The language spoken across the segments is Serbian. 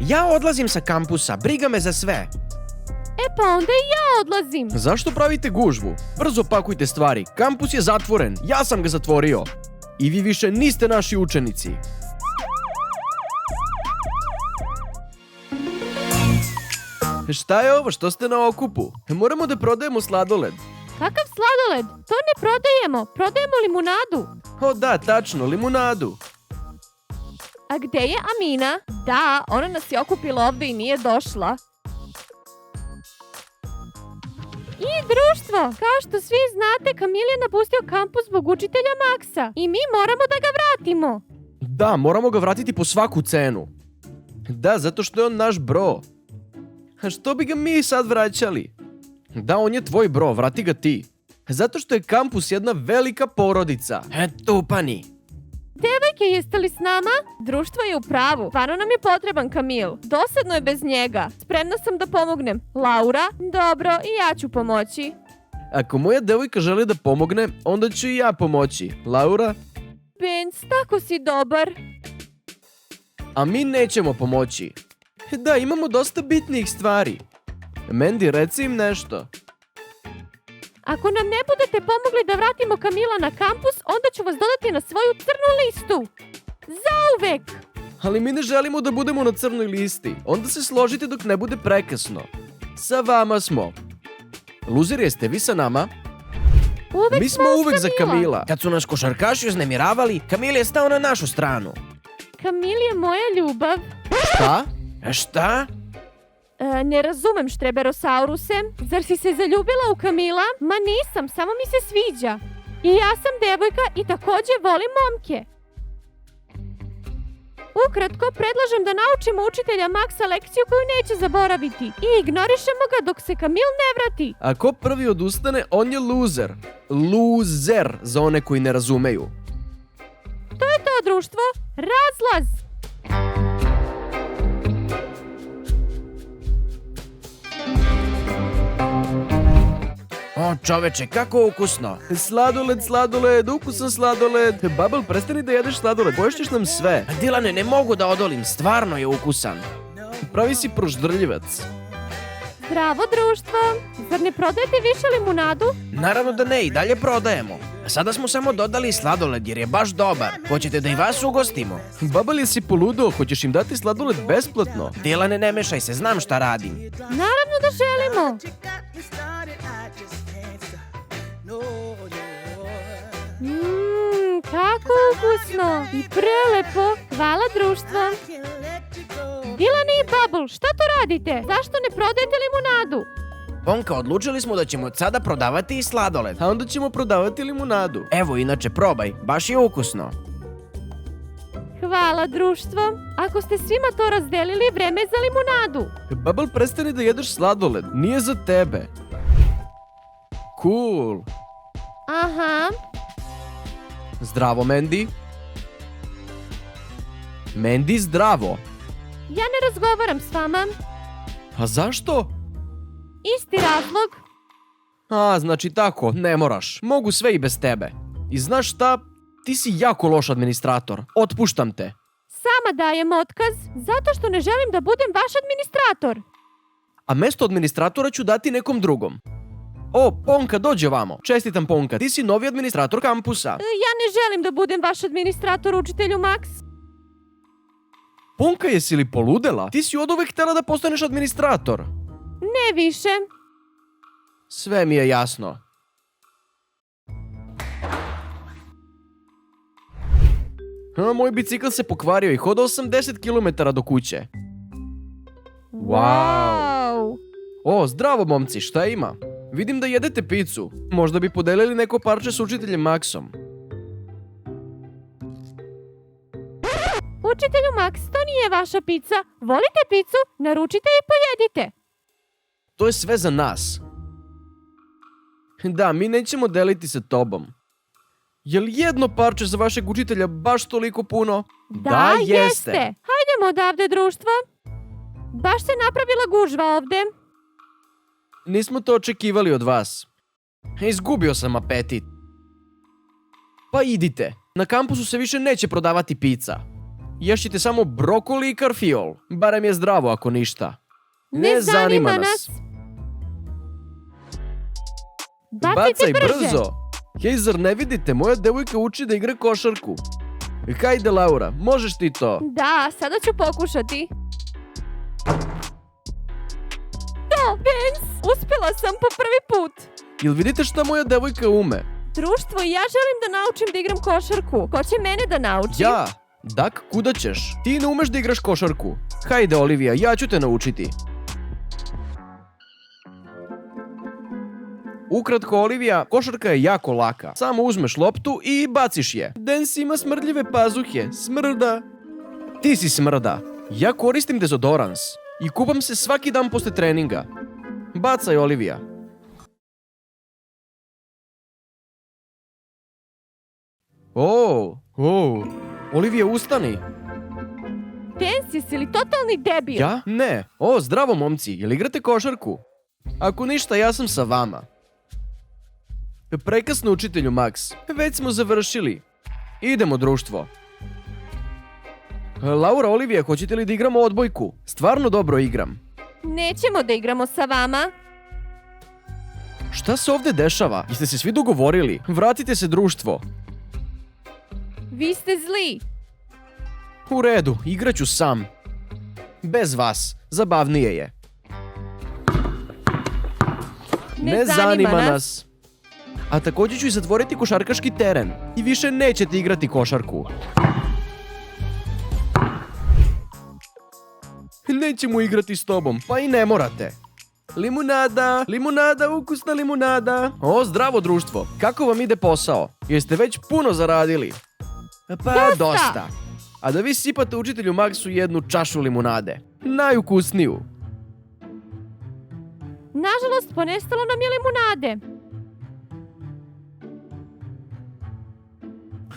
Ja odlazim sa kampusa, briga me za sve. E pa onda i ja odlazim. Zašto pravite gužvu? Brzo pakujte stvari, kampus je zatvoren, ja sam ga zatvorio. I vi više niste naši učenici. Šta je ovo, što ste na okupu? Moramo da prodajemo sladoled. Kakav sladoled? To ne prodajemo limunadu. O da, tačno, limunadu. A gde je Amina? Da, ona nas je okupila ovde i nije došla. I društvo, kao što svi znate, Kamil je napustio kampus zbog učitelja Maksa i mi moramo da ga vratimo. Da, moramo ga vratiti po svaku cenu. Da, zato što je on naš bro. A što bi ga mi sad vraćali? Da, on je tvoj bro, vrati ga ti. Zato što je kampus jedna velika porodica. Tupani. Devojke, jeste li s nama? Društvo je u pravu. Stvarno nam je potreban Kamil. Dosadno je bez njega. Spremna sam da pomognem. Laura? Dobro, i ja ću pomoći. Ako moja devojka želi da pomogne, onda ću i ja pomoći. Laura? Benz, tako si dobar. A mi nećemo pomoći. Da, imamo dosta bitnijih stvari. Mandy, reci im nešto. Ako nam ne budete pomogli da vratimo Kamila na kampus, onda ću vas dodati na svoju crnu listu. Zauvek! Ali mi ne želimo da budemo na crnoj listi. Onda se složite dok ne bude prekasno. Sa vama smo. Luzeri, jeste vi sa nama? Mi smo uvek za Kamila. Kad su nas košarkaši uznemiravali, Kamil je stao na našu stranu. Kamil je moja ljubav. Šta? Šta? Ne razumem, štreberosauruse. Zar si se zaljubila u Kamila? Ma nisam, samo mi se sviđa. I ja sam devojka i takođe volim momke. Ukratko, predlažem da naučimo učitelja Maksa lekciju koju neće zaboraviti i ignorišemo ga dok se Kamil ne vrati. A ko prvi odustane, on je loser. Loser, za one koji ne razumeju. To je to, društvo. Razlaz! O, čoveče, kako ukusno. Sladoled, ukusan sladoled. Bubble, prestani da jedeš sladoled, poješćeš nam sve. Dilane, ne mogu da odolim, stvarno je ukusan. Pravi si proždrljivac. Zdravo, društvo. Zar ne prodajete više limunadu? Naravno da ne, i dalje prodajemo. Sada smo samo dodali sladoled jer je baš dobar. Hoćete da i vas ugostimo? Bubble, jesi poludo, hoćeš im dati sladoled besplatno? Dilane, ne mešaj se, znam šta radim. Naravno da želimo. Kako ukusno i prelepo. Hvala, društvo. Dilane i Bubble, šta to radite? Zašto ne prodajete limunadu? Ponka, odlučili smo da ćemo od sada prodavati i sladoled. A onda ćemo prodavati limunadu. Evo, inače, probaj, baš je ukusno. Hvala, društvo. Ako ste svima to razdelili, vreme je za limunadu. Bubble, prestani da jedeš sladoled, nije za tebe. Cool. Aha. Zdravo, Mandy. Mandy, zdravo. Ja ne razgovaram s vama. A zašto? Isti razlog. A, znači tako, ne moraš. Mogu sve i bez tebe. I znaš šta? Ti si jako loš administrator. Otpuštam te. Sama dajem otkaz, zato što ne želim da budem vaš administrator. A mesto administratora ću dati nekom drugom. O, Ponka, dođe ovamo. Čestitam, Ponka, ti si novi administrator kampusa. Ja ne želim da budem vaš administrator, učitelju Max. Ponka, jesi li poludela? Ti si oduvek htela da postaneš administrator. Ne više. Sve mi je jasno. Moj bicikl se pokvario i hodao sam 10 km do kuće. Wow. O, zdravo, momci, šta ima? Vidim da jedete picu. Možda bi podelili neko parče s učiteljem Maxom. Učitelju Max, to nije vaša pizza. Volite picu? Naručite i pojedite. To je sve za nas. Da, mi nećemo deliti sa tobom. Je li jedno parče za vašeg učitelja baš toliko puno? Da, jeste. Hajdemo odavde, društvo. Baš se napravila gužva ovde. Nismo to očekivali od vas. Izgubio sam apetit. Pa idite. Na kampusu se više neće prodavati pizza. Ješćete samo brokoli i karfiol. Barem je zdravo ako ništa. Ne zanima nas. Bacajte brzo! Hej, zar ne vidite? Moja devojka uči da igra košarku. Hajde, Laura, možeš ti to. Da, sada ću pokušati. Da, Vance, uspjela sam po prvi put. Jel vidite šta moja devojka ume? Društvo, ja želim da naučim da igram košarku. Ko će mene da nauči? Ja. Dak, kuda ćeš? Ti ne umeš da igraš košarku. Hajde, Olivija, ja ću te naučiti. Ukratko, Olivija, košarka je jako laka. Samo uzmeš loptu i baciš je. Dance ima smrdljive pazuhe. Smrda. Ti si smrda. Ja koristim dezodorans. I kupam se svaki dan posle treninga. Bacaj, Olivija. Olivija, ustani. Vance, jesi li totalni debil? Ja? Ne. Zdravo, momci. Jel igrate košarku? Ako ništa, ja sam sa vama. Prekasno, učitelju Max. Već smo završili. Idemo, društvo. Laura, Olivija, hoćete li da igramo odbojku? Stvarno dobro igram. Nećemo da igramo sa vama. Šta se ovdje dešava? Jeste se svi dogovorili? Vratite se, društvo. Vi ste zli. U redu, igraću sam. Bez vas. Zabavnije je. Ne zanima nas. A također ću i zatvoriti košarkaški teren. I više nećete igrati košarku. Nećemo igrati s tobom, pa i ne morate. Limunada, limunada, ukusna limunada. Zdravo, društvo. Kako vam ide posao? Jeste već puno zaradili? Pa dosta. A da vi sipate učitelju Maxu jednu čašu limunade. Najukusniju. Nažalost, ponestalo nam je limunade.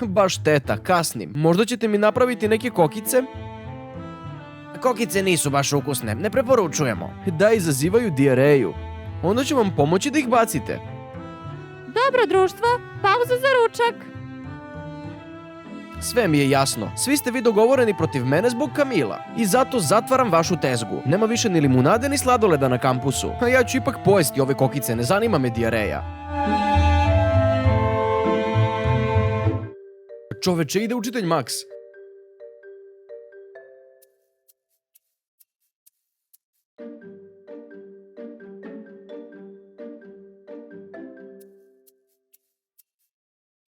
Baš teta, kasnim. Možda ćete mi napraviti neke kokice? Kokice nisu baš ukusne, ne preporučujemo. Da, izazivaju dijareju. Onda ću vam pomoći da ih bacite. Dobro, društvo, pauza za ručak. Sve mi je jasno. Svi ste vi dogovoreni protiv mene zbog Camila. I zato zatvaram vašu tezgu. Nema više ni limunade ni sladoleda na kampusu. A ja ću ipak pojesti ove kokice, ne zanima me dijareja. Čoveče, ide učitelj Max.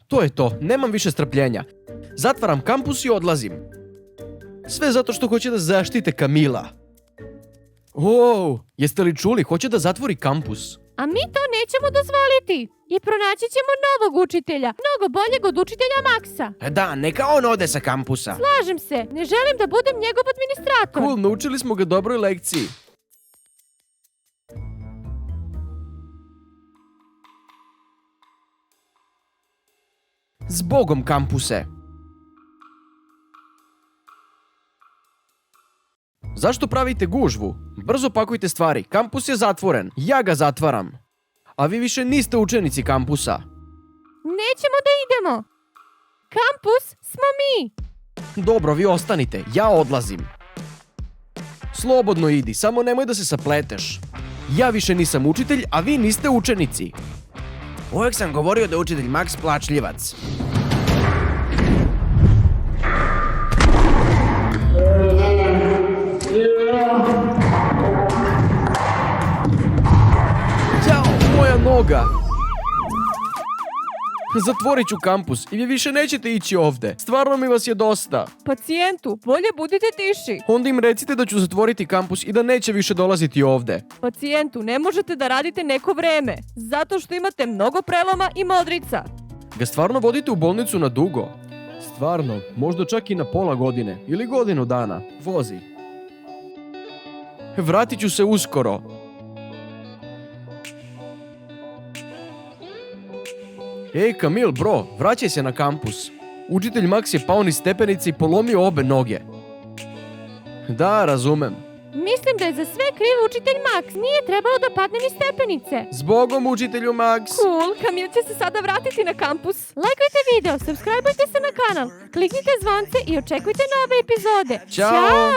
To je to, nemam više strpljenja. Zatvaram kampus i odlazim. Sve zato što hoće da zaštite Camila. Jeste li čuli? Hoće da zatvori kampus. A mi to nećemo dozvoliti. I pronaći ćemo novog učitelja. Mnogo boljeg od učitelja Maxa. Da, neka on ode sa kampusa. Slažem se. Ne želim da budem njegov administrator. Cool, naučili smo ga dobroj lekciji. Zbogom, kampuse. Zašto pravite gužvu? Brzo pakujte stvari. Kampus je zatvoren. Ja ga zatvaram. A vi više niste učenici kampusa. Nećemo da idemo. Kampus smo mi. Dobro, vi ostanite. Ja odlazim. Slobodno idi, samo nemoj da se sapleteš. Ja više nisam učitelj, a vi niste učenici. Uvijek sam govorio da je učitelj Max plačljivac. Ćao, moja noga! Zatvorit ću kampus i vi više nećete ići ovde. Stvarno mi vas je dosta. Pacijentu, bolje budite tiši. Onda im recite da ću zatvoriti kampus i da neće više dolaziti ovde. Pacijentu, ne možete da radite neko vreme, zato što imate mnogo preloma i modrica. Ga stvarno vodite u bolnicu na dugo? Stvarno, možda čak i na pola godine ili godinu dana. Vozi. Vratit ću se uskoro. Ej, Camille, bro, vraćaj se na kampus. Učitelj Max je pao niz stepenice i polomio obe noge. Da, razumem. Mislim da je za sve kriv učitelj Max. Nije trebalo da padne ni stepenice. Zbogom, učitelju Max. Cool, Kamil će se sada vratiti na kampus. Lajkajte video, subscribeujte se na kanal, kliknite zvonce i očekujte nove epizode. Ćao!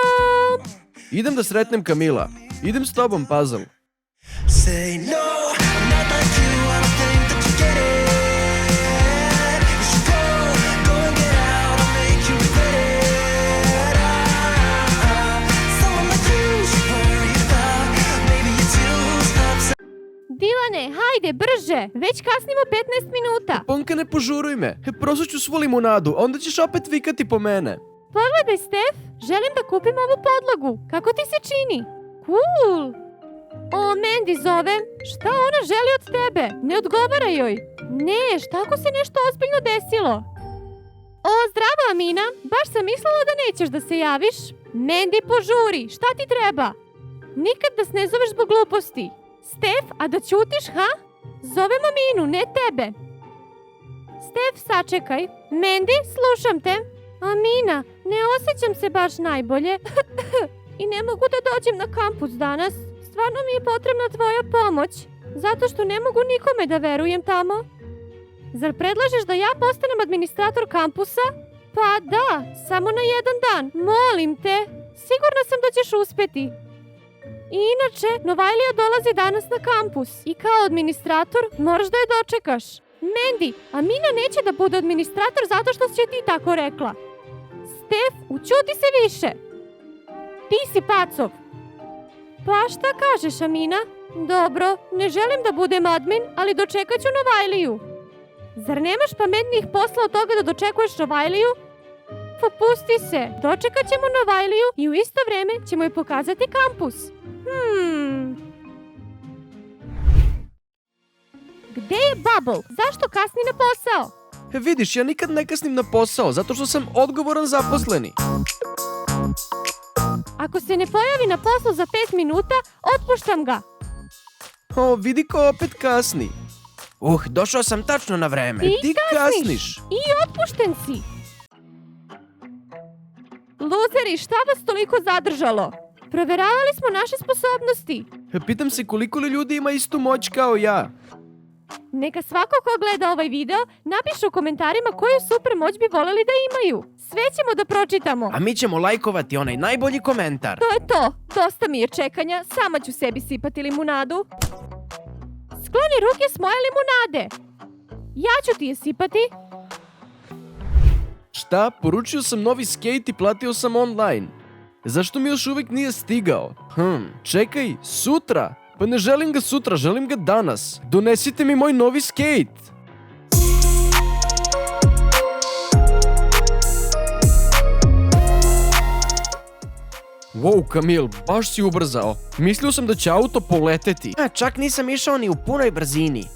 Idem da sretnem Kamila. Idem s tobom, Puzzle. Say no, I'm not like you, I don't think that you get it. You should go and get out, I'll make you regret it. Someone like you should worry about, maybe it's you who's upset. Dilane, hajde, brže! Već kasnimo 15 minuta. Ponka, ne požuruj me. Prosto ću svu limunadu, onda ćeš opet vikati po mene. Pogledaj, Stef, želim da kupim ovu podlogu. Kako ti se čini? Cool! O, Mandy zove. Šta ona želi od tebe? Ne odgovaraj joj. Ne, šta ako se nešto ozbiljno desilo? O, zdravo, Amina. Baš sam mislila da nećeš da se javiš. Mandy, požuri. Šta ti treba? Nikad nas ne zoveš zbog gluposti. Stef, a da ćutiš, ha? Zovem Aminu, ne tebe. Stef, sačekaj. Mandy, slušam te. Amina, ne osjećam se baš najbolje. I ne mogu da dođem na kampus danas. Stvarno mi je potrebna tvoja pomoć. Zato što ne mogu nikome da verujem tamo. Zar predlažeš da ja postanem administrator kampusa? Pa da, samo na jedan dan. Molim te. Sigurna sam da ćeš uspeti. I inače, Novajlija dolazi danas na kampus. I kao administrator moraš da je dočekaš. Mandy, Amina neće da bude administrator zato što si ti tako rekla. Stef, učuti se više. Ti si pacov. Pa šta kažeš, Amina? Dobro, ne želim da budem admin, ali dočekat ću Novajliju. Zar nemaš pametnijih posla od toga da dočekuješ Novajliju? Popusti se, dočekat ćemo Novajliju i u isto vreme ćemo joj pokazati kampus. Gde je Bubble? Zašto kasni na posao? Vidiš, ja nikad ne kasnim na posao, zato što sam odgovoran zaposleni. Ako se ne pojavi na poslu za 5 minuta, otpuštam ga. O, vidi ko opet kasni. Došao sam tačno na vreme. Ti kasniš. I otpušten si. Luzeri, šta vas toliko zadržalo? Proveravali smo naše sposobnosti. Pitam se koliko li ljudi ima istu moć kao ja. Neka svako ko gleda ovaj video napiše u komentarima koju super moć bi voleli da imaju. Sve ćemo da pročitamo. A mi ćemo lajkovati onaj najbolji komentar. To je to. Dosta mi je čekanja. Sama ću sebi sipati limunadu. Skloni ruke s moje limunade. Ja ću ti je sipati. Šta? Poručio sam novi skate i platio sam online. Zašto mi još uvijek nije stigao? Čekaj, sutra? Pa ne želim ga sutra, želim ga danas. Donesite mi moj novi skate. Wow, Kamil, baš si ubrzao. Mislio sam da će auto poleteti. Čak nisam išao ni u punoj brzini.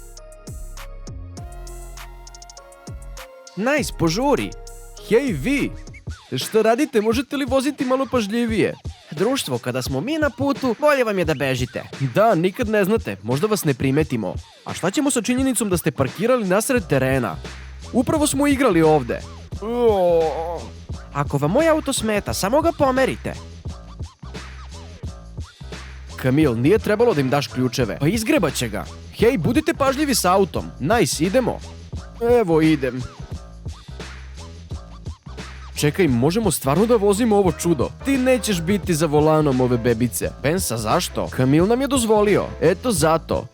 Nice, požuri. Hej vi, šta radite? Možete li voziti malo pažljivije? Društvo, kada smo mi na putu, bolje vam je da bežite. Da, nikad ne znate, možda vas ne primetimo. A šta ćemo sa činjenicom da ste parkirali nasred terena? Upravo smo igrali ovde. Ako vam moj auto smeta, samo ga pomerite. Kamil, nije trebalo da im daš ključeve. Pa izgrebat će ga. Hej, budite pažljivi s autom. Nice, idemo. Evo idem. Čekaj, možemo stvarno da vozimo ovo čudo? Ti nećeš biti za volanom ove bebice. Pensa, zašto? Kamil nam je dozvolio. Eto zato.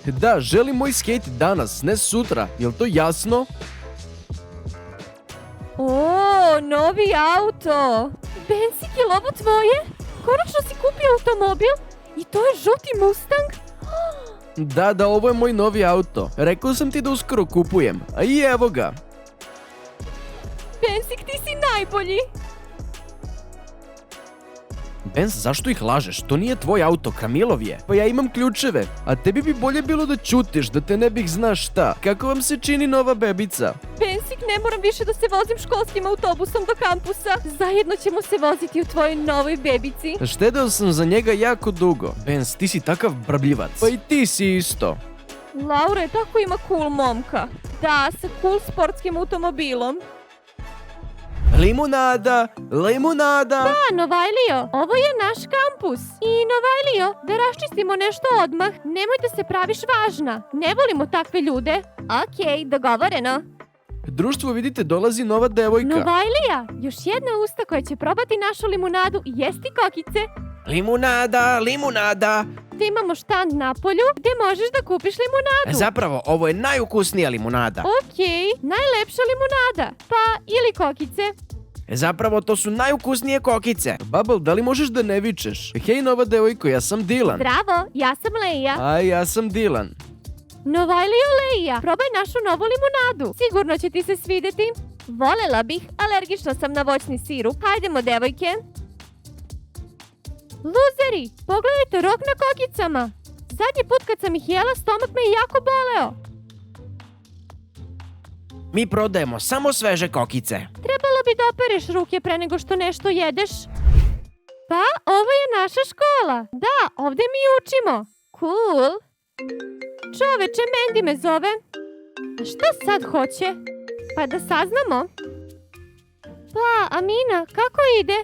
Da, želim moj skate danas, ne sutra. Jel to jasno? O, novi auto. Bensik, je li ovo tvoje? Konačno si kupio automobil? I to je žuti Mustang? Da, ovo je moj novi auto. Rekao sam ti da uskoro kupujem. A i evo ga. Bensik, ti si najbolji. Bens, zašto ih lažeš? To nije tvoj auto, Kamilov je. Pa ja imam ključeve. A tebi bi bolje bilo da ćutiš, da te ne bih znaš šta. Kako vam se čini nova bebica? Bensik, ne moram više da se vozim školskim autobusom do kampusa. Zajedno ćemo se voziti u tvojoj novoj bebici. Štedeo sam za njega jako dugo. Bens, ti si takav brbljivac. Pa i ti si isto. Laura je tako ima cool momka. Da, sa cool sportskim automobilom. Limunada, limunada. Da, Novajlio, ovo je naš kampus. kampus. I Novajlio, da raščistimo nešto odmah. Nemoj da se praviš važna. Ne volimo takve ljude. Okej, dogovoreno. Društvo, vidite, dolazi nova devojka. Novajlija, još jedna usta koja će probati našu limunadu i jesti kokice. Limunada, limunada. Te imamo štand na polju gdje možeš da kupiš limunadu. Zapravo, ovo je najukusnija limunada. Okej, najlepša limunada. Pa, ili kokice. Zapravo, to su najukusnije kokice. Bubble, da li možeš da ne vičeš? Hej, nova devojko, ja sam Dylan. Zdravo, ja sam Leija. A ja sam Dylan. Novajlio, Leija, probaj našu novu limunadu. Sigurno će ti se svidjeti. Volela bih, alergična sam na voćni sirup. Hajdemo, devojke. Luzeri, pogledajte rok na kokicama. Zadnji put kad sam ih jela, stomak me je jako boleo. Mi prodajemo samo sveže kokice. Trebalo bi da opereš ruke pre nego što nešto jedeš. Pa, ovo je naša škola. Da, ovdje mi učimo. Cool. Čoveče, Mandy me zove. A šta sad hoće? Pa da saznamo. Pa, Amina, kako ide?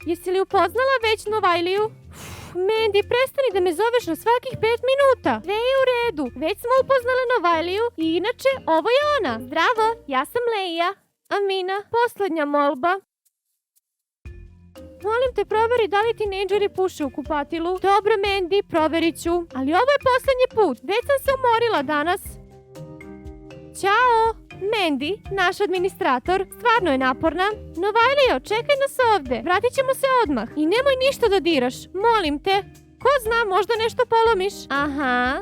Jesi li upoznala već Novajliju? Mandy, prestani da me zoveš na svakih 5 minuta. Sve je u redu. Već smo upoznale Novajliju i inače, ovo je ona. Zdravo, ja sam Leija. Amina, posljednja molba. Molim te, proveri da li tinejdžeri puše u kupatilu. Dobro, Mandy, proverit ću. Ali ovo je posljednji put. Već sam se umorila danas. Ćao! Mandy, naš administrator, stvarno je naporna. Novajlio, čekaj nas ovdje. Vratit ćemo se odmah. I nemoj ništa da diraš, molim te. Ko zna, možda nešto polomiš. Aha.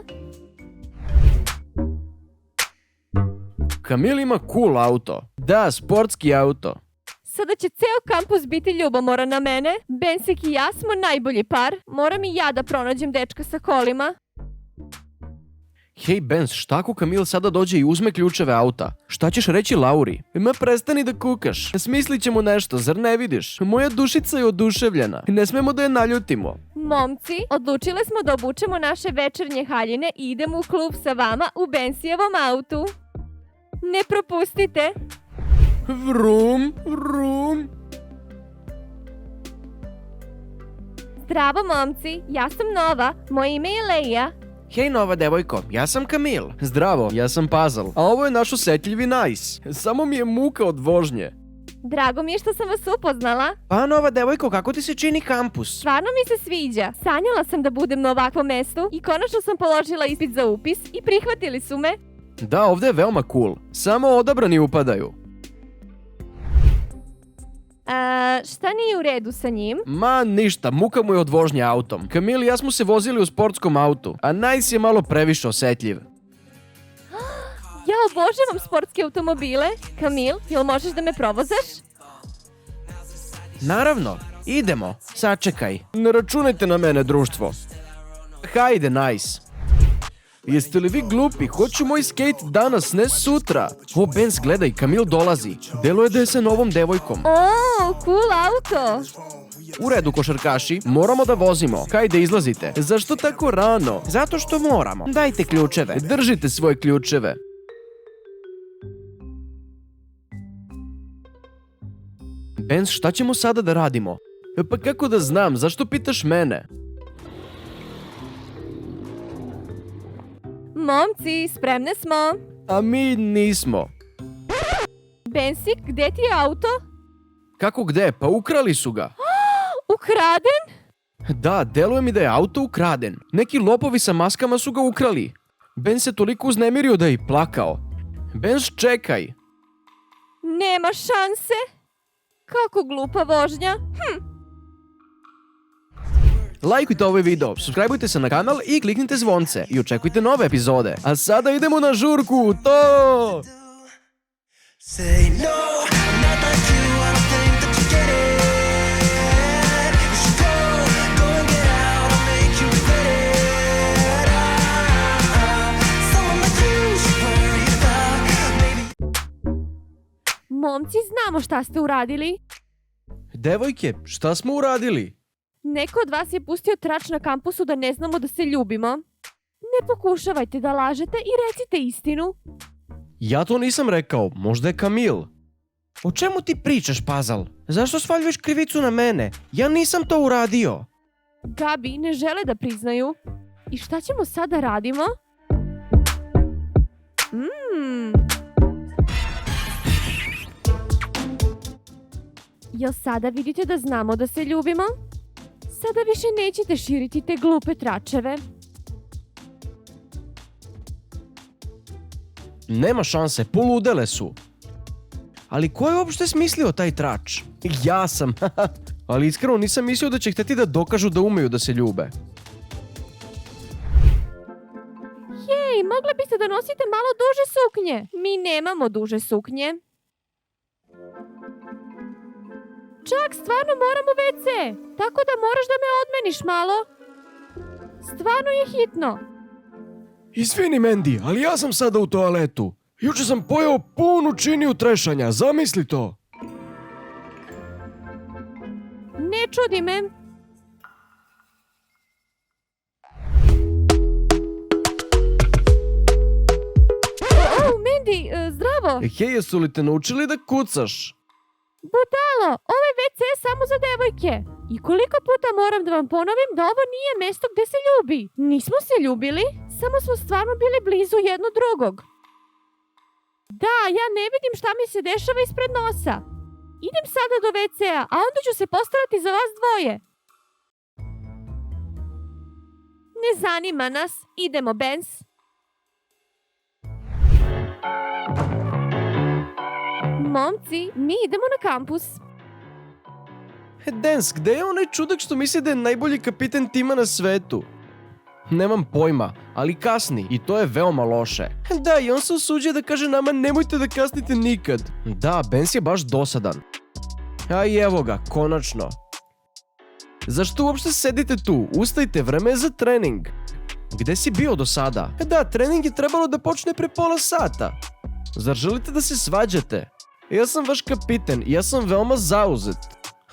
Kamil ima cool auto. Da, sportski auto. Sada će ceo kampus biti ljubomoran na mene. Bensik i ja smo najbolji par. Moram i ja da pronađem dečka sa kolima. Hej, Benz, šta ako Kamil sada dođe i uzme ključeve auta? Šta ćeš reći Lauri? Ma prestani da kukaš. Smislit ćemo nešto, zar ne vidiš? Moja dušica je oduševljena. Ne smemo da je naljutimo. Momci, odlučile smo da obučemo naše večernje haljine i idemo u klub sa vama u Bensijevom autu. Ne propustite. Vrum, vrum. Zdravo, momci, ja sam Nova, moje ime je Leija. Hej, nova devojko, ja sam Kamil. Zdravo, ja sam Puzzle. A ovo je naš osetljivi Nice. Samo mi je muka od vožnje. Drago mi je što sam vas upoznala. Pa, nova devojko, kako ti se čini kampus? Stvarno mi se sviđa. Sanjala sam da budem na ovakvom mestu i konačno sam položila ispit za upis i prihvatili su me. Da, ovdje je veoma cool. Samo odabrani upadaju. Šta nije u redu sa njim? Ma ništa, muka mu je od vožnje autom. Kamil i ja smo se vozili u sportskom autu, a Nice je malo previše osetljiv. Ja obožavam sportske automobile. Kamil, jel možeš da me provozaš? Naravno, idemo, sačekaj. Ne računajte na mene, društvo. Hajde, Nice. Jeste li vi glupi? Hoću moj skate danas, ne sutra. O, Benz, gledaj, Kamil dolazi. Deluje da je sa novom devojkom. Cool auto. U redu, košarkaši, moramo da vozimo. Hajde, izlazite. Zašto tako rano? Zato što moramo. Dajte ključeve. Držite svoje ključeve. Benz, šta ćemo sada da radimo? Pa kako da znam, zašto pitaš mene? Momci, spremne smo. A mi nismo. Bensik, gde ti je auto? Kako gde? Pa ukrali su ga. Ukraden? Da, deluje mi da je auto ukraden. Neki lopovi sa maskama su ga ukrali. Ben se toliko uznemirio da je i plakao. Benz, čekaj. Nema šanse. Kako glupa vožnja. Lajkujte ovaj video, subscribeujte se na kanal i kliknite zvonce i očekujte nove epizode. A sada idemo na žurku, to! Say no, I'm not like you, I don't think that you get it. You should go and get out, I'll make you regret it. Someone like you should worry about, maybe. Momci, znamo šta ste uradili. Devojke, šta smo uradili? Neko od vas je pustio trač na kampusu da ne znamo da se ljubimo. Ne pokušavajte da lažete i recite istinu. Ja to nisam rekao, možda je Kamil. O čemu ti pričaš, Puzzle? Zašto svaljuješ krivicu na mene? Ja nisam to uradio. Gabi ne žele da priznaju. I šta ćemo sada radimo? Jel sada vidite da znamo da se ljubimo? Sada više nećete širiti te glupe tračeve. Nema šanse, poludele su. Ali ko je uopšte smislio taj trač? Ja sam, ali iskreno nisam mislio da će hteti da dokažu da umeju da se ljube. Hej, mogli biste da nosite malo duže suknje. Mi nemamo duže suknje. Čak, stvarno moram u WC, tako da moraš da me odmeniš malo. Stvarno je hitno. Izvini, Mandy, ali ja sam sada u toaletu. Juče sam pojeo punu činiju trešanja, zamisli to. Ne čudi me. Mandy, zdravo. Hej, jesu li te naučili da kucaš? Budalo, ovo je WC samo za devojke. I koliko puta moram da vam ponovim da ovo nije mesto gde se ljubi. Nismo se ljubili, samo smo stvarno bili blizu jedno drugog. Da, ja ne vidim šta mi se dešava ispred nosa. Idem sada do WC-a, a onda ću se postarati za vas dvoje. Ne zanima nas, idemo, Benz. Momci, mi idemo na kampus. Dens, gde je onaj čudak što misli da je najbolji kapiten tima na svetu? Nemam pojma, ali kasni i to je veoma loše. Da, i on se usuđuje da kaže nama nemojte da kasnite nikad. Da, Benz je baš dosadan. A i evo ga, konačno. Zašto uopšte sedite tu? Ustajte, vreme je za trening. Gde si bio do sada? Da, trening je trebalo da počne pre pola sata. Zar želite da se svađate? Ja sam vaš kapiten i ja sam veoma zauzet.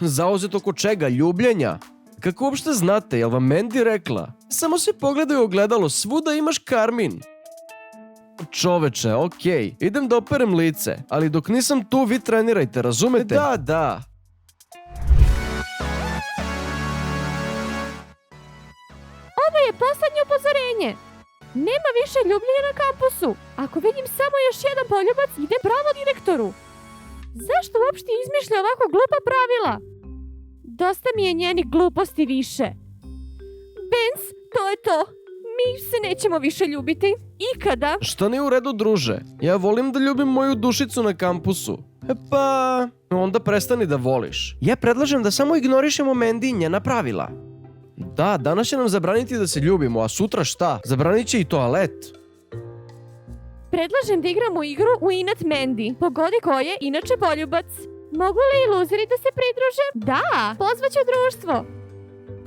Zauzet oko čega? Ljubljenja? Kako uopšte znate, jel vam Mandy rekla? Samo se pogledaj u ogledalo, svuda imaš karmin. Čoveče, okej, idem da operem lice, ali dok nisam tu vi trenirajte, razumete? Da. Ovo je poslednje upozorenje. Nema više ljubljenja na kampusu. Ako vidim samo još jedan poljubac, idem pravo direktoru. Zašto uopšte izmišlja ovako glupa pravila? Dosta mi je njenih gluposti više. Benz, to je to. Mi se nećemo više ljubiti. Ikada. Šta nije u redu, druže? Ja volim da ljubim moju dušicu na kampusu. Pa, onda prestani da voliš. Ja predlažem da samo ignorišemo Mandy i njena pravila. Da, danas će nam zabraniti da se ljubimo, a sutra šta? Zabranit će i toalet. Predlažem da igramo igru u inat Mandy. Pogodi ko je inače poljubac. Mogu li luzeri da se pridruže? Da, pozvaću društvo.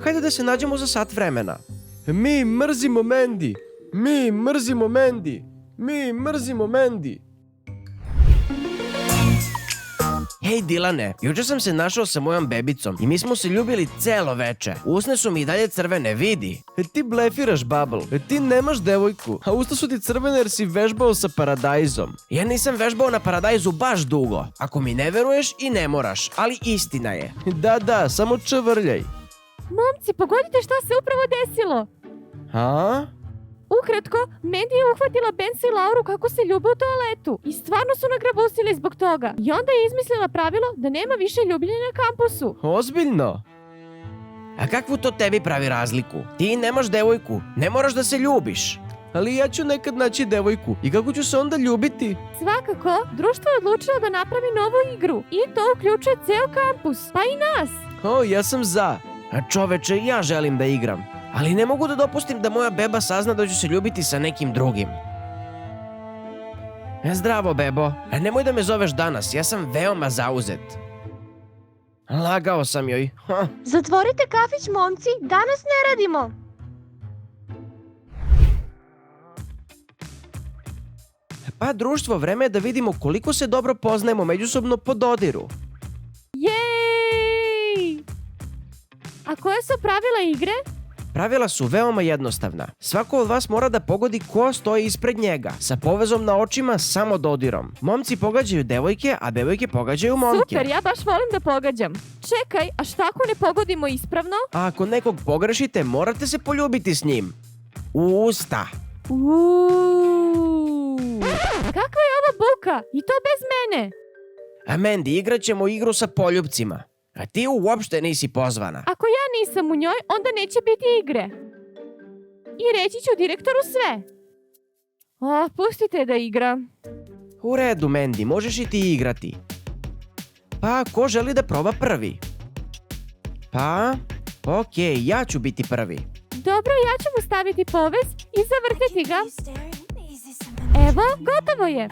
Hajde da se nađemo za sat vremena. Mi mrzimo Mandy. Mi mrzimo Mandy. Mi mrzimo Mandy. Hej Dilane, juče sam se našao sa mojom bebicom i mi smo se ljubili celo veče. Usne su mi i dalje crvene, vidi. Ti blefiraš, Bubble. Ti nemaš devojku, a usta su ti crvene jer si vežbao sa Paradajzom. Ja nisam vežbao na Paradajzu baš dugo. Ako mi ne veruješ i ne moraš, ali istina je. Da, samo čavrljaj. Momci, pogodite šta se upravo desilo. A? Ukratko, Mandy je uhvatila Benz i Lauru kako se ljube u toaletu i stvarno su nagrabusili zbog toga. I onda je izmislila pravilo da nema više ljubljenja na kampusu. Ozbiljno? A kakvu to tebi pravi razliku? Ti nemaš devojku, ne moraš da se ljubiš. Ali ja ću nekad naći devojku i kako ću se onda ljubiti? Svakako, društvo je odlučilo da napravi novu igru i to uključuje ceo kampus, pa i nas. O, ja sam za. A čoveče, ja želim da igram. Ali ne mogu da dopustim da moja beba sazna da ću se ljubiti sa nekim drugim. Zdravo, bebo. Nemoj da me zoveš danas, ja sam veoma zauzet. Lagao sam joj. Zatvorite kafić, momci, danas ne radimo. Pa društvo, vreme je da vidimo koliko se dobro poznajemo međusobno po dodiru. Jej! A koje su pravila igre? Pravila su veoma jednostavna. Svako od vas mora da pogodi ko stoji ispred njega, sa povezom na očima samo dodirom. Momci pogađaju devojke, a devojke pogađaju momke. Super, ja baš volim da pogađam. Čekaj, a šta ako ne pogodimo ispravno? A ako nekog pogrešite, morate se poljubiti s njim. U usta. Kakva je ova buka? I to bez mene. A Mandy, igrat ćemo igru sa poljupcima. A ti uopšte nisi pozvana. Ako ja nisam u njoj, onda neće biti igre. I reći ću direktoru sve. Pustite da igra. U redu, Mandy, možeš i ti igrati. Pa, ko želi da proba prvi? Pa, okej, ja ću biti prvi. Dobro, ja ću mu staviti povez i zavrtiti ga. Evo, gotovo je.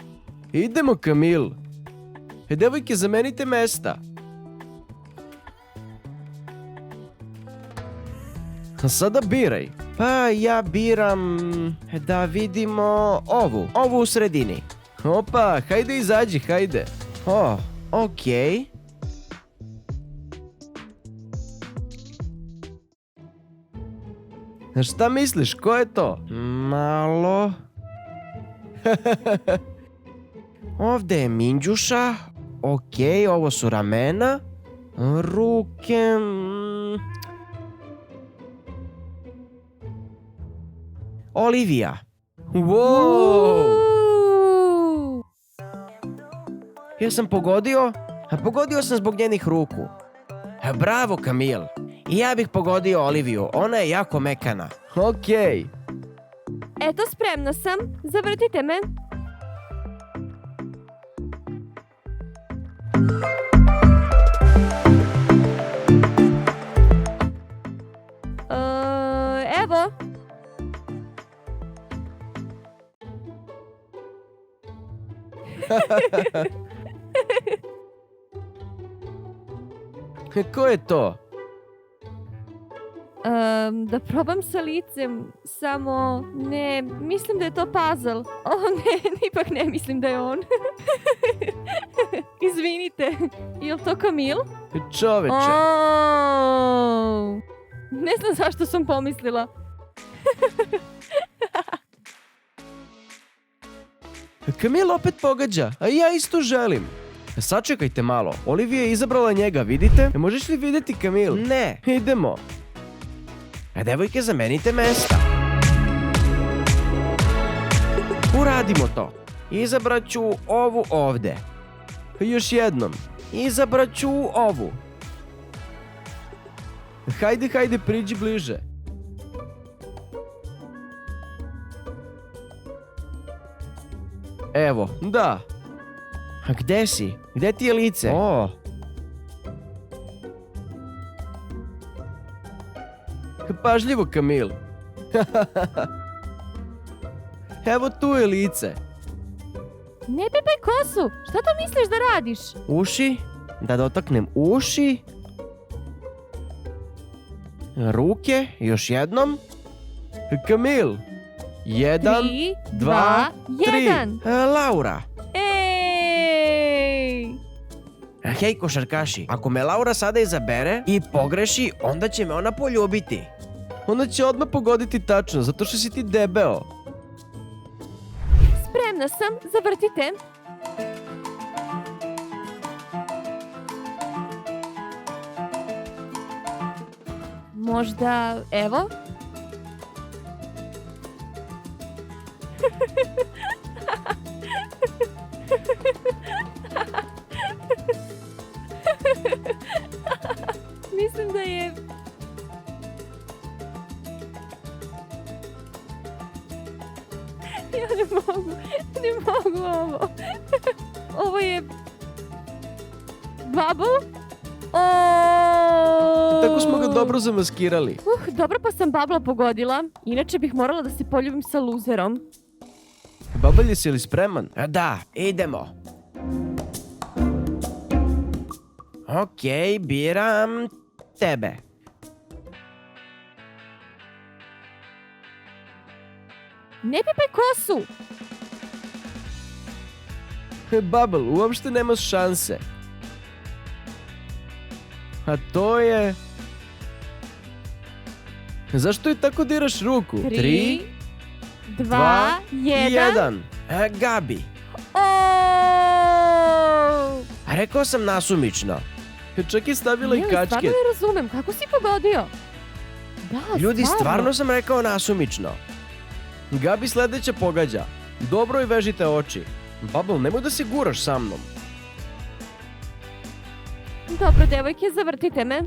Idemo, Kamil. Devojke, zamenite mesta. Sada biraj. Pa, ja biram... Da vidimo ovu u sredini. Opa, hajde izađi, hajde. Okej. Šta misliš, ko je to? Malo... Ovde je minđuša. Okej, ovo su ramena. Ruke... Olivija. Wow! Ja sam pogodio? Pogodio sam zbog njenih ruku. Bravo, Kamil. I ja bih pogodio Oliviju, ona je jako mekana. Okej. Eto, spremna sam. Zavrtite me. Evo. Ko je to? Da probam sa licem, samo ne, mislim da je to puzzle. Ne, ipak ne mislim da je on. Izvinite, je li to Kamil? Čoveče. Ne znam zašto sam pomislila. Kamil opet pogađa, a ja isto želim. Sačekajte malo, Olivija je izabrala njega, vidite? Možeš li vidjeti Kamil? Ne. Idemo. Devojke, zamenite mesta. Uradimo to. Izabrat ću ovu ovde. Još jednom. Izabrat ću ovu. Hajde, priđi bliže. Evo, da. A gde si? Gde ti je lice? Pažljivo, Kamil. Evo tu je lice. Ne pipaj kosu, šta to misliš da radiš? Uši? Da dotaknem uši. Ruke, još jednom. Kamil. 1, 3, 2, 1. Laura. Ej! Hej, košarkaši, ako me Laura sada izabere i pogreši, onda će me ona poljubiti. Ona će odmah pogoditi tačno, zato što si ti debeo. Spremna sam, zavrtite. Možda, evo. Mislim da je... Ja ne mogu ovo. Ovo je... Bubble? Tako smo ga dobro zamaskirali. Dobro pa sam Bubble pogodila. Inače bih morala da se poljubim sa loserom. Bubble, jesi li spreman? Da, idemo. Okej, biram tebe. Ne pipaj kosu! Bubble, uopšte nemaš šanse. A to je... Zašto i tako diraš ruku? 3, 2, 1. Gabi, O! a rekao sam nasumično. Čak je stavila i Mili, stvarno kačket. ne razumem, kako si pogodio? Da, Ljudi, stvarno sam rekao nasumično. Gabi sledeća pogađa. Dobro i vežite oči. Bubble, nemoj da se guraš sa mnom. Dobro, devojke, zavrtite me.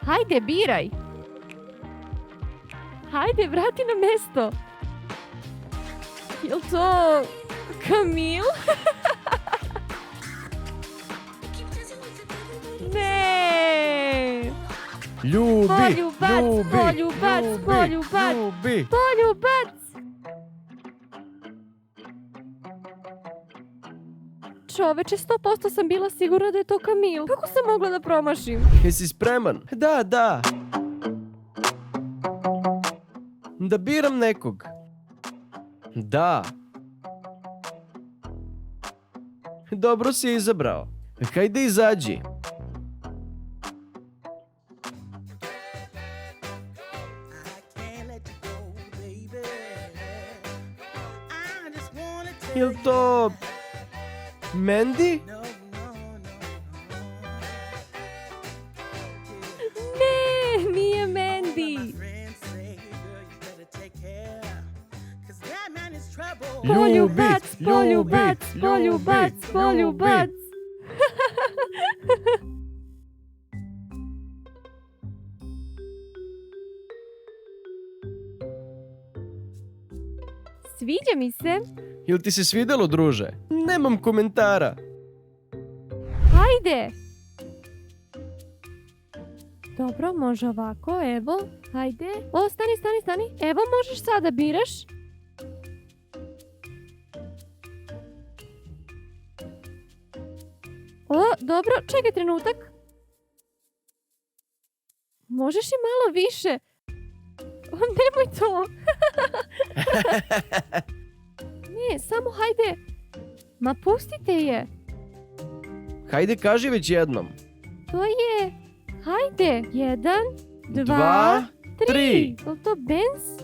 Hajde, biraj. Hajde, vrati na mesto. Jel to Kamil? Ne! Ljubi, Poljubac, ljubi, poljubac, ljubi, poljubac. ljubi. Poljubac! Čoveče, 100% sam bila sigurna da je to Kamil. Kako sam mogla da promašim? Jesi spreman? Da, da. Da biram nekog. Da. Dobro si je izabrao. Hajde izađi. Can't let you go, baby. I just wanna take Jel to... Mandy? no, no, no. Ne, nije Mandy. Friends say, girl, you better take care. 'Cause that man is trouble. Poljubac, Ljubi, poljubac, ljubi, poljubac, ljubi, poljubac. Sviđa mi se. Jel ti se svidelo, druže? Nemam komentara. Hajde. Dobro, može ovako, evo. Hajde. O, stani, stani, stani. Evo, možeš sada biraš. O, dobro, čekaj trenutak. Možeš i malo više. O, nemoj to. Ne, samo hajde. Ma pustite je. Hajde, kaži već jednom. To je... Hajde. 1, 2, Dva, 3. tri. Je li to Benz?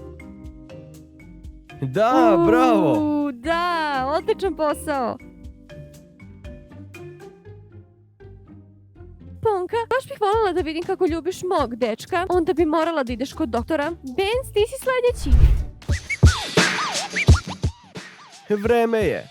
Da, bravo. Da, odličan posao. Ponka, baš bih voljela da vidim kako ljubiš mog dečka. Onda bi morala da ideš kod doktora. Benz, ti si sledeći. Vreme je.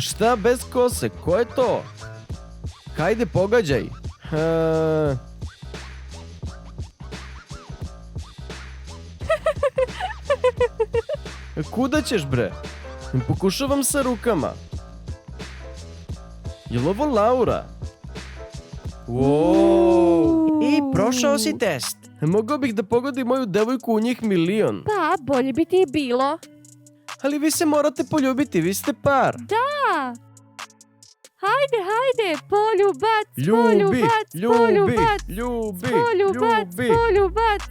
Šta bez kose? Ko je to? Hajde, pogađaj. Kuda ćeš, bre? Pokušavam sa rukama. Jel ovo Laura? Wow. I prošao si test. Mogao bih da pogodim moju devojku u njih 1.000.000. Pa, bolje bi ti bilo. Ali vi se morate poljubiti, vi ste par. Da. Hajde, hajde, poljubac, Ljubi, poljubac, ljubi, poljubac, ljubi, poljubac, ljubi. poljubac.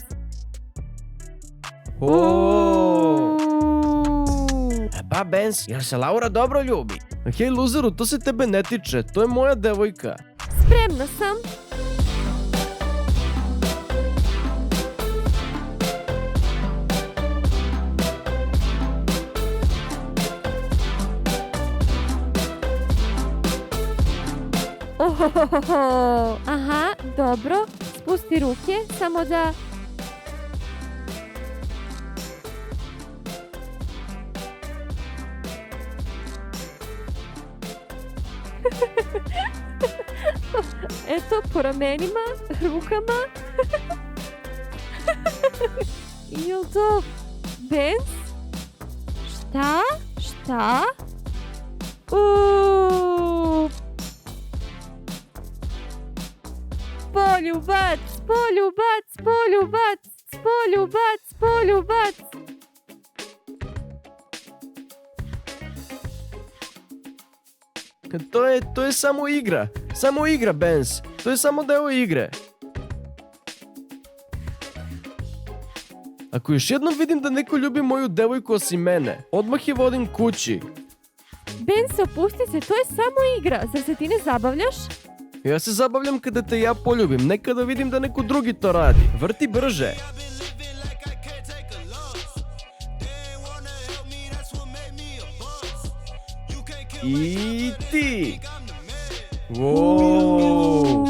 O. Pa, Benz, jel se Laura dobro ljubi? Hej, luzeru, to se tebe ne tiče, to je moja devojka. Spremna sam. Ohohoho. Aha, dobro. Spusti ruke, samo da... Eto, po ramenima, rukama. Jel to Benz? Šta? Šta? Uuu. Poljubac, poljubac, poljubac, poljubac, poljubac. To je samo igra. Samo igra, Benz. To je samo deo igre. Ako još jednom vidim da neko ljubi moju devojku osim mene, odmah je vodim kući. Benz, opusti se, to je samo igra. Zar se ti ne zabavljaš? Ja se zabavljam kada te ja poljubim, ne kada vidim da neko drugi to radi. Vrti brže. I ti. Wow.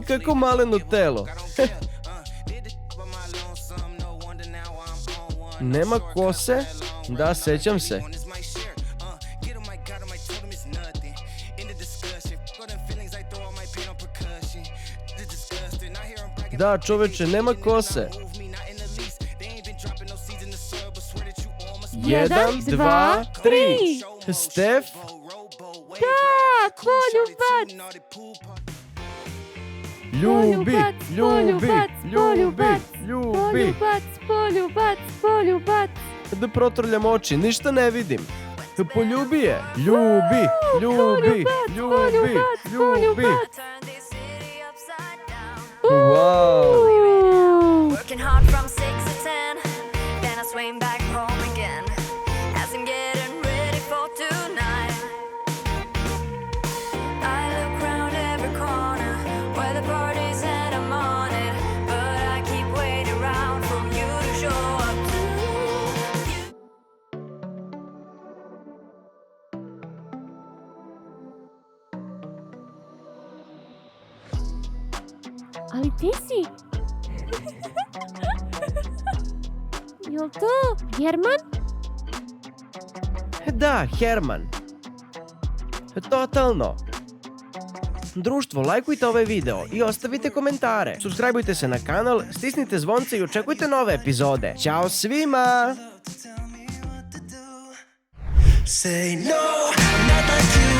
Kako maleno telo. Nema kose? Da, sećam se. Da, čoveče, nema kose. 1, 2, 3. Stef? Da, poljubac! Ljubi, ljubi, ljubi, ljubi. Poljubac, poljubac, poljubac. Da protrljam oči, ništa ne vidim. Poljubi je. Ljubi, ljubi, ljubi, ljubi. Wow. Working hard from 6 to 10, then I swing back home again. As I'm getting ready for tonight, I look round every corner where the party's and I'm on it, but I keep waiting around for you to show up too. Ali ti si... Jel to Herman? Da, Herman. Totalno. Društvo, lajkujte ovaj video i ostavite komentare. Subscribeujte se na kanal, stisnite zvonce i očekujte nove epizode. Ćao svima! Say no, I'm not like you.